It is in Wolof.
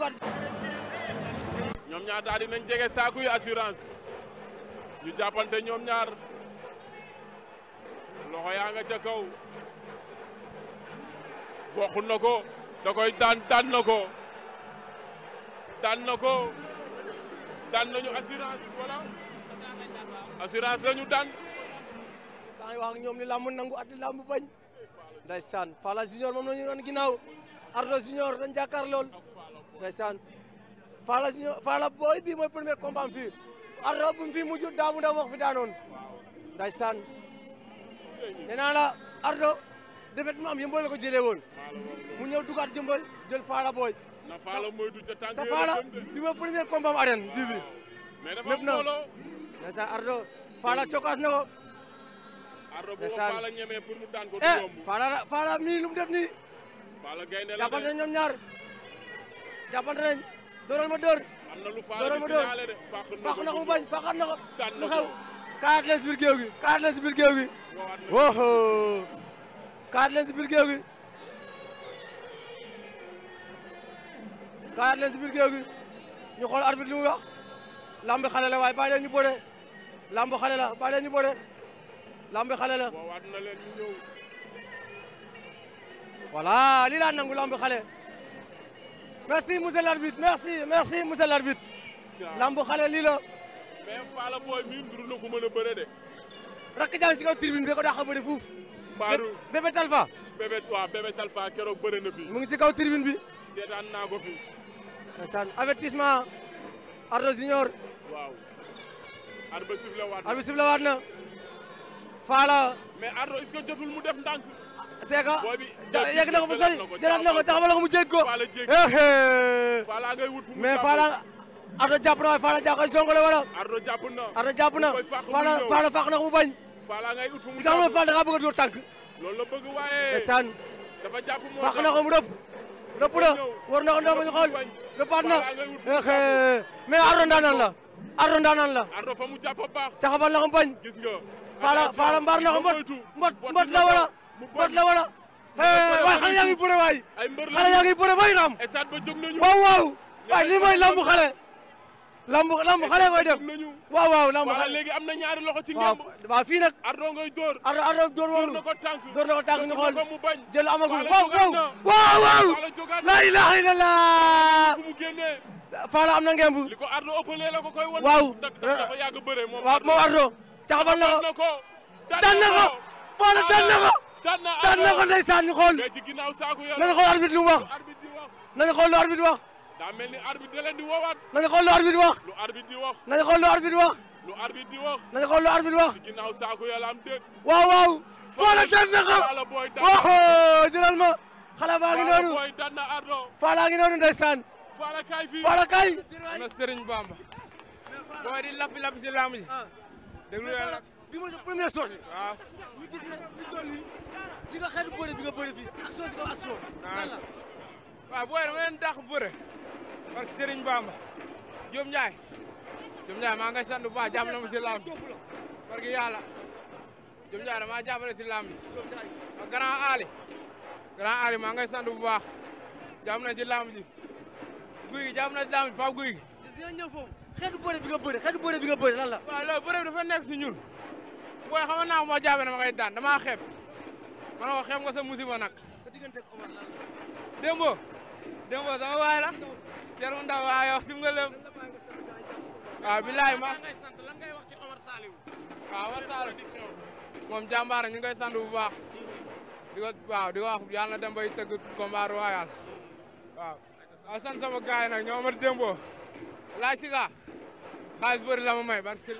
dugaat. ñoom ñaar daal di nañ jege saaku yu assurance ñu jàppante ñoom ñaar loxo yaa nga ca kaw bokkul na ko da koy daan na ko daan nañu assurance wala assurance la ñu daan. maa ngi wax ak ñoom li lamb nangu at li lamb bañ. ndeysaan Fala Junior moom la ñu doon ginnaaw Ardo Junior dañ jàkkaar lool ndeysaan Fala Junior Fala booy bii mooy premier combat am fii Ardo bu mu fi mujj daamu ndaw wax fi daanoon ndeysaan nee naa la Ardo defet mu am yëmbal la ko jëlee woon mu ñëw dugaat jëmbal jël Fala booy. na Fala moytu ca tànk sa Fala bi mooy premier combat am arène bii bi mais dafa lépp na ndeysaan Ardo Fala cokaas na ko. Ardo bu ko Fala ñemee pour mu daan ko du yomb. Fala mii lu mu def nii. Fala gaynde la jàppante nañ ñoom ñaar jàppante nañ dooral ma door. am na lu Fala dooral ma door fàq na ko mu bañ fàqat na ko. lu xew kaat leen si biir géew gi kaat leen si biir géew gi. wóoho kaat leen si biir géew gi. kaat leen si biir géew gi ñu xool arbitre li mu wax. lamb xale la waaye bàyyi leen ñu bëre lamb xale la bàyyi leen ñu bëre lamb xale la. woowaat na leen ñu ñëw. voilà lii laa nangu lamb xale. merci monsieur l'arbitre merci monsieur l'arbitre. lamb xale lii la. mais Fala booy mi nduru na ko mën a bëre de. rakk jàng ci kaw tribune bi ko dàq bëre fuuf. Mbaaru bébé Talfa. bébé Talfa keroog bëre na fi. mu ngi ci kaw tribune bi. seetaan naa ko fi. ndeysaan avertissement Ardo Junior. waaw. arbitre sifflé waat na. Fala. mais Ardo est-ce que jotul mu def ndànk. c'est que yegg na ko fa sori jëlaat na ko taxawal ko mu jéggi ko. Fala ngay wut fu mu mais Fala Ardo jàpp na waaye Fala jàpp koy songale wala. Ardo jàpp na. Fala fàq na ko mu bañ. Fala ngay wut fu mu li nga xam ne Fala da ngaa bëgg a dóor tànk. loolu la bëgg waaye. ndeysaan dafa jàpp moo fàq na ko mu rëpp. rëpp na war na ko ndaw ma ñu xool rëppaat na. mais Ardo ndaanaan la. Ardo ndaanaan la. Ardo fa mu jàpp baax. caxabal na ko mu bañ. gis nga. Fala mbaar na ko mbot la wala. mbot la wala. waay xale yaa ngi bëre waay. xale yaa ngi bëre bay naam. waaw waay lii mooy lambu xale. lambu xale koy def. waaw lambu xale. léegi am na ñaari loxo ci ngemb. waaw fii nag. Ardo ngay dóor. Ardo dóor door na ko tànk ñu xool jël amagul waaw. la ilaha illallah. fu mu génnee. Fala am na ngemb. li ko Ardo ëppalee la ko koy wan. waaw dafa yàgg bëre moom. waaw moom Ardo. caxabal na ko daan na ko Fala daan na ko. daan na ko ndeysaan ñu xool. nañu xool arbitre lu mu wax. nañu xool lu arbitre wax. daa mel ni arbitre da leen di woowaat. nañu xool lu arbitre wax. lu arbitre di wax. nañu xool lu arbitre wax. lu arbitre di wax. nañu xool lu arbitre wax. ci ginnaaw saako yàlla am déet. waaw. Fala daan na ko. waaw jëlal ma. xale baa ngi noonu. Fala booy daan na Ardo. Fala ngi noonu ndeysaan. Fala kaay fii. Fala kaay. na Serigne Bamba. booy di lappi si lamb ji. déglu leen nag. bi mooy sa première sortie. waaw. ñu gis ne fi toll nii li nga xeetu bëre bi nga bëre fii action si kaw action. waaw booy dama leen dàq bëre. parce que Serigne Bamba. Diop Ndiaye. Diop Ndiaye maa ngay sant bu baax jàpp na ma si lamb ji. parce que yàlla. Diop Ndiaye damaa jàppale si lamb ji. grand Ali maa ngay sant bu baax. jàpp na si lamb ji. guy gi jàpp na si lamb ji Pape guy gi. dina ñëw foofu xeetu bëre bi nga bëre lan la. waaw loolu bëre bi dafa nekk si ñun. booy xam naa moo jaabe na ma koy daan damaa xeeb. ma ne ko xeeb nga sa musiba nag. sa diggante ak Omar lan la. Dembo sama waay la. Thierno Ndaw waaye wax si nga lépp. waaw bilaay ma. lan ngay wax ci Omar Saliou. waaw Omar Saliou. moom jàmbaar ñu ngi koy sant bu baax. di ko wax yàlla na dem bay tëgg combat royal. waaw sant sama gaay nag ñoo ma Dembo. laaj si ka xaalis bëri la ma may barke